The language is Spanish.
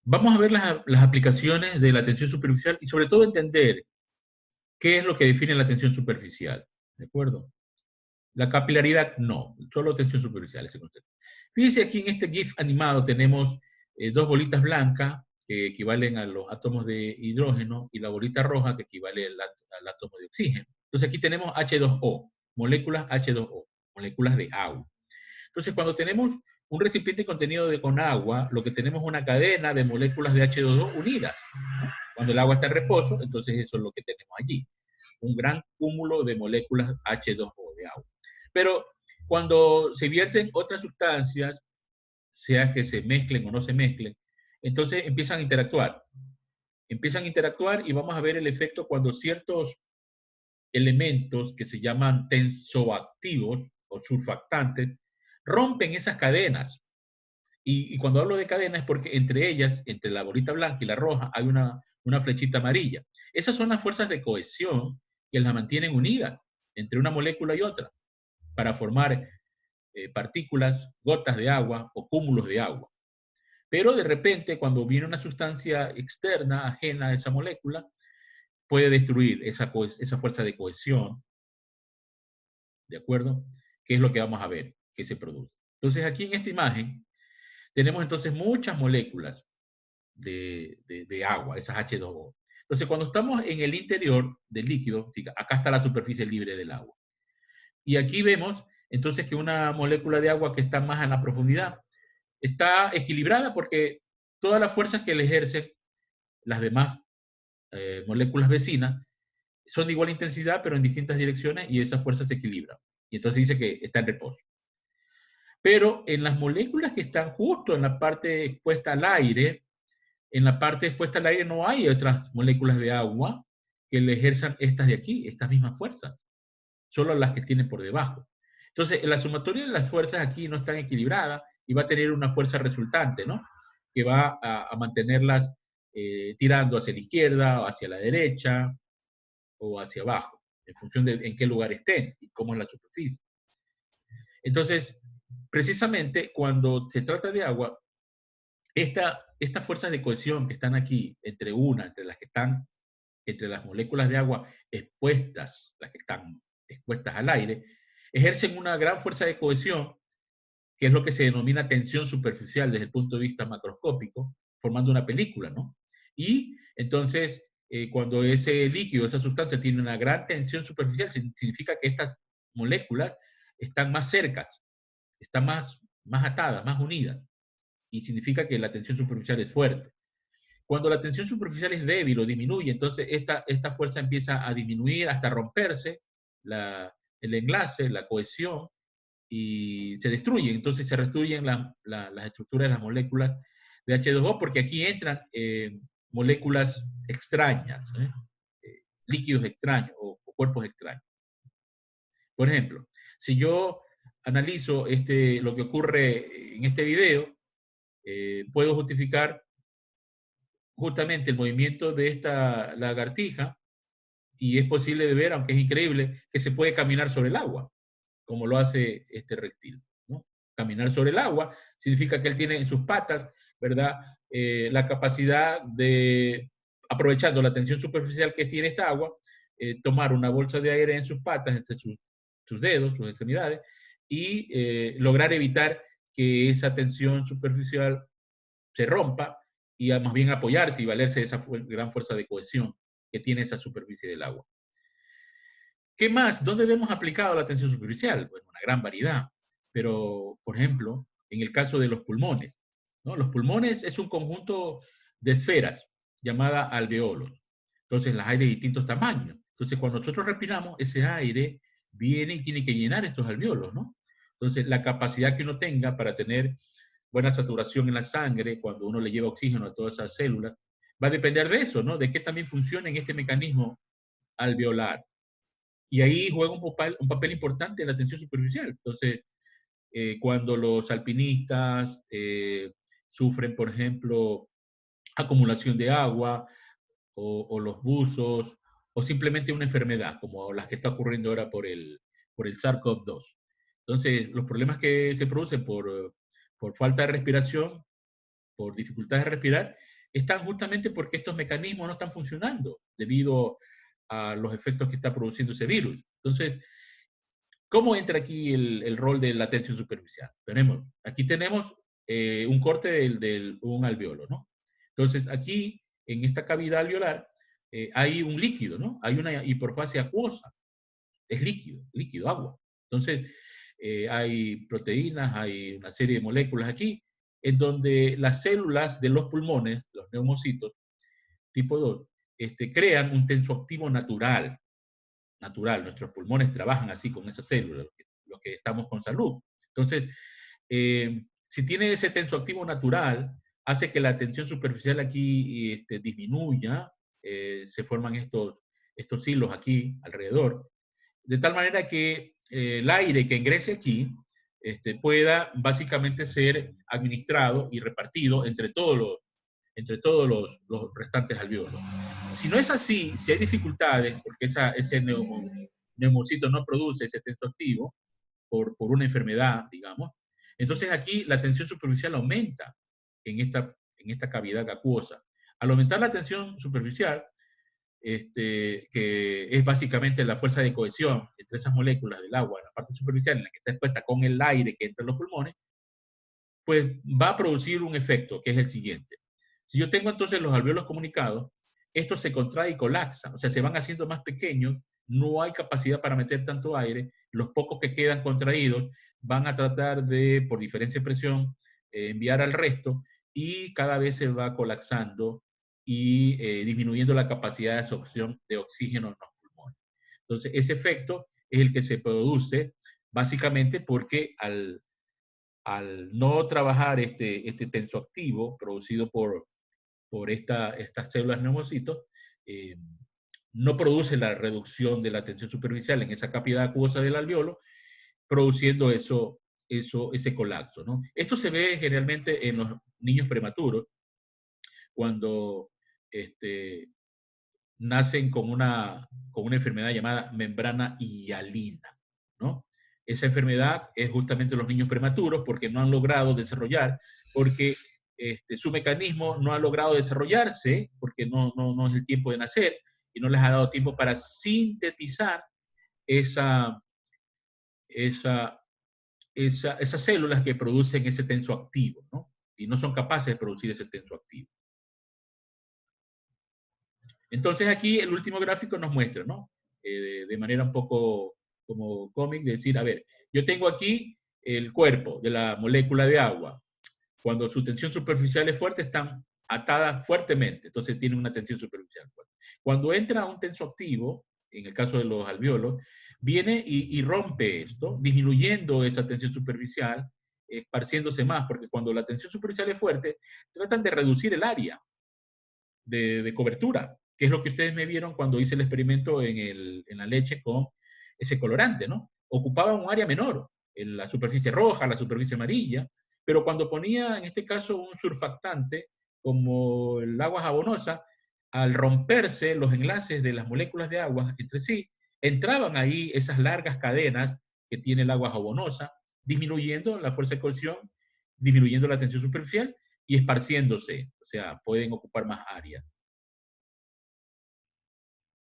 Vamos a ver las aplicaciones de la tensión superficial y sobre todo entender qué es lo que define la tensión superficial. ¿De acuerdo? La capilaridad no, solo tensión superficial ese concepto. Fíjense aquí en este GIF animado tenemos dos bolitas blancas que equivalen a los átomos de hidrógeno y la bolita roja que equivale al átomo de oxígeno. Entonces aquí tenemos H2O, moléculas H2O, moléculas de agua. Entonces cuando tenemos un recipiente contenido con agua, lo que tenemos es una cadena de moléculas de H2O unidas. Cuando el agua está en reposo, entonces eso es lo que tenemos allí, un gran cúmulo de moléculas H2O de agua. Pero cuando se vierten otras sustancias, sea que se mezclen o no se mezclen, entonces empiezan a interactuar. Empiezan a interactuar y vamos a ver el efecto cuando ciertos elementos que se llaman tensoactivos o surfactantes rompen esas cadenas. Y cuando hablo de cadenas es porque entre ellas, entre la bolita blanca y la roja, hay una flechita amarilla. Esas son las fuerzas de cohesión que las mantienen unidas entre una molécula y otra para formar partículas, gotas de agua o cúmulos de agua. Pero de repente, cuando viene una sustancia externa, ajena a esa molécula, puede destruir esa fuerza de cohesión, ¿de acuerdo? ¿Qué es lo que vamos a ver que se produce? Entonces, aquí en esta imagen tenemos entonces muchas moléculas de agua, esas H2O. Entonces, cuando estamos en el interior del líquido, acá está la superficie libre del agua. Y aquí vemos entonces que una molécula de agua que está más en la profundidad está equilibrada porque todas las fuerzas que le ejercen las demás moléculas vecinas son de igual intensidad, pero en distintas direcciones, y esas fuerzas se equilibran. Y entonces dice que está en reposo. Pero en las moléculas que están justo en la parte expuesta al aire, en la parte expuesta al aire no hay otras moléculas de agua que le ejerzan estas de aquí, estas mismas fuerzas, solo las que tienen por debajo. Entonces, la sumatoria de las fuerzas aquí no están equilibradas y va a tener una fuerza resultante, ¿no? Que va a mantenerlas tirando hacia la izquierda o hacia la derecha o hacia abajo, en función de en qué lugar estén y cómo es la superficie. Entonces, precisamente cuando se trata de agua, estas fuerzas de cohesión que están aquí, entre las que están, entre las moléculas de agua expuestas, las que están expuestas al aire, ejercen una gran fuerza de cohesión, que es lo que se denomina tensión superficial desde el punto de vista macroscópico, formando una película, ¿no? Y entonces, cuando ese líquido, esa sustancia tiene una gran tensión superficial, significa que estas moléculas están más cercas, están más atadas, más unidas, y significa que la tensión superficial es fuerte. Cuando la tensión superficial es débil o disminuye, entonces esta fuerza empieza a disminuir hasta romperse el enlace, la cohesión, y se destruye. Entonces se destruyen las estructuras de las moléculas de H2O porque aquí entran moléculas extrañas, líquidos extraños o cuerpos extraños. Por ejemplo, si yo analizo lo que ocurre en este video, puedo justificar justamente el movimiento de esta lagartija y es posible de ver, aunque es increíble, que se puede caminar sobre el agua, como lo hace este reptil, ¿no? Caminar sobre el agua significa que él tiene en sus patas, ¿verdad? La capacidad de, aprovechando la tensión superficial que tiene esta agua, tomar una bolsa de aire en sus patas, entre sus dedos, sus extremidades, y lograr evitar que esa tensión superficial se rompa y más bien apoyarse y valerse de esa gran fuerza de cohesión que tiene esa superficie del agua. ¿Qué más? ¿Dónde hemos aplicado la tensión superficial? Bueno, una gran variedad. Pero, por ejemplo, en el caso de los pulmones, ¿no? Los pulmones es un conjunto de esferas llamada alveolos. Entonces, las hay de distintos tamaños. Entonces, cuando nosotros respiramos, ese aire viene y tiene que llenar estos alveolos, ¿no? Entonces, la capacidad que uno tenga para tener buena saturación en la sangre, cuando uno le lleva oxígeno a todas esas células, va a depender de eso, ¿no? De qué también funciona en este mecanismo alveolar. Y ahí juega un papel importante en la tensión superficial. Entonces, cuando los alpinistas sufren, por ejemplo, acumulación de agua, o los buzos, o simplemente una enfermedad, como las que está ocurriendo ahora por el SARS-CoV-2. Entonces, los problemas que se producen por falta de respiración, por dificultades de respirar, están justamente porque estos mecanismos no están funcionando debido a los efectos que está produciendo ese virus. Entonces, ¿cómo entra aquí el rol de la tensión superficial? Aquí tenemos un corte un alveolo, ¿no? Entonces, aquí, en esta cavidad alveolar, hay un líquido, ¿no? Hay una hiperfasia acuosa. Es líquido, líquido, agua. Entonces, hay proteínas, hay una serie de moléculas aquí, en donde las células de los pulmones, los neumocitos, tipo 2, crean un tensoactivo natural. Natural, nuestros pulmones trabajan así con esas células, los que estamos con salud. Entonces, si tiene ese tensoactivo natural, hace que la tensión superficial aquí disminuya, se forman estos hilos aquí alrededor, de tal manera que el aire que ingrese aquí pueda básicamente ser administrado y repartido entre todos los restantes alveolos. Si no es así, si hay dificultades, porque ese neumocito no produce ese tensoactivo por una enfermedad, digamos, entonces aquí la tensión superficial aumenta en esta cavidad acuosa. Al aumentar la tensión superficial, que es básicamente la fuerza de cohesión entre esas moléculas del agua, la parte superficial en la que está expuesta con el aire que entra en los pulmones, pues va a producir un efecto que es el siguiente. Si yo tengo entonces los alveolos comunicados, estos se contraen y colapsan, o sea, se van haciendo más pequeños, no hay capacidad para meter tanto aire, los pocos que quedan contraídos van a tratar de, por diferencia de presión, enviar al resto y cada vez se va colapsando y disminuyendo la capacidad de absorción de oxígeno en los pulmones. Entonces, ese efecto es el que se produce básicamente porque al no trabajar este tensoactivo producido por estas células neumocitos, eh, no produce la reducción de la tensión superficial en esa cavidad acuosa del alveolo, produciendo ese colapso, ¿no? Esto se ve generalmente en los niños prematuros, cuando nacen con una enfermedad llamada membrana hialina, ¿no? Esa enfermedad es justamente los niños prematuros porque no han logrado desarrollar, porque su mecanismo no ha logrado desarrollarse, porque no es el tiempo de nacer y no les ha dado tiempo para sintetizar esa, esa, esas células que producen ese tensoactivo, ¿no? Y no son capaces de producir ese tensoactivo. Entonces aquí el último gráfico nos muestra, ¿no? De manera un poco como cómic, de decir, a ver, yo tengo aquí el cuerpo de la molécula de agua. Cuando su tensión superficial es fuerte, están atadas fuertemente, entonces tienen una tensión superficial fuerte. Cuando entra un tensoactivo, en el caso de los alveolos, viene y rompe esto, disminuyendo esa tensión superficial, esparciéndose más, porque cuando la tensión superficial es fuerte, tratan de reducir el área de cobertura, que es lo que ustedes me vieron cuando hice el experimento en la leche con ese colorante, ¿no? Ocupaba un área menor, en la superficie roja, la superficie amarilla, pero cuando ponía, en este caso, un surfactante, como el agua jabonosa, al romperse los enlaces de las moléculas de agua entre sí, entraban ahí esas largas cadenas que tiene el agua jabonosa, disminuyendo la fuerza de cohesión, disminuyendo la tensión superficial y esparciéndose, o sea, pueden ocupar más área.